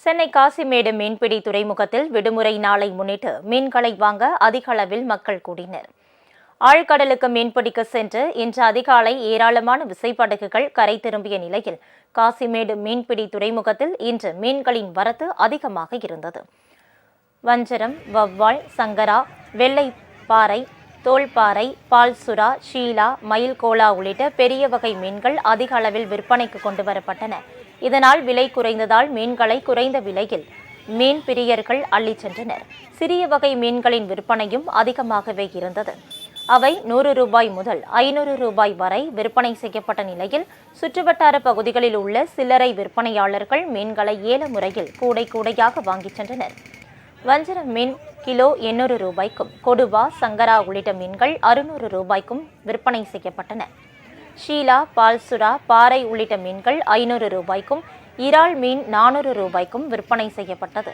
சென்னை காசிமேடு மீன்பிடி துறைமுகத்தில் விடுமுறை நாளை முன்னிட்டு மீன்களை வாங்க அதிக அளவில் மக்கள் கூடினர். ஆழ்கடலுக்கு மீன்பிடிக்க சென்று இன்று அதிகாலை ஏராளமான விசைப்படகுகள் கரை திரும்பிய நிலையில் காசிமேடு மீன்பிடி துறைமுகத்தில் இன்று மீன்களின் வரத்து அதிகமாக இருந்தது. வஞ்சரம், வவ்வால், சங்கரா, வெள்ளை பாறை, தோல்பாறை, பால்சுறா, ஷீலா, மயில் கோலா உள்ளிட்ட பெரிய வகை மீன்கள் அதிக அளவில் விற்பனைக்கு கொண்டு வரப்பட்டன. இதனால் விலை குறைந்ததால் மீன்களை குறைந்த விலையில் மீன் பிரியர்கள் அள்ளிச் சென்றனர். சிறிய வகை மீன்களின் விற்பனையும் அதிகமாகவே இருந்தது. அவை 100 ரூபாய் முதல் 500 ரூபாய் வரை விற்பனை செய்யப்பட்ட நிலையில் சுற்றுவட்டார பகுதிகளில் உள்ள சில்லறை விற்பனையாளர்கள் மீன்களை ஏல முறையில் கூடை கூடையாக வாங்கிச் சென்றனர். வஞ்சர மீன் கிலோ 800 ரூபாய்க்கும், கொடுவா, சங்கரா உள்ளிட்ட மீன்கள் 600 ரூபாய்க்கும் விற்பனை செய்யப்பட்டன. ஷீலா, பால்சுறா, பாறை உள்ளிட்ட மீன்கள் 500 ரூபாய்க்கும், இறால் மீன் 400 ரூபாய்க்கும் விற்பனை செய்யப்பட்டது.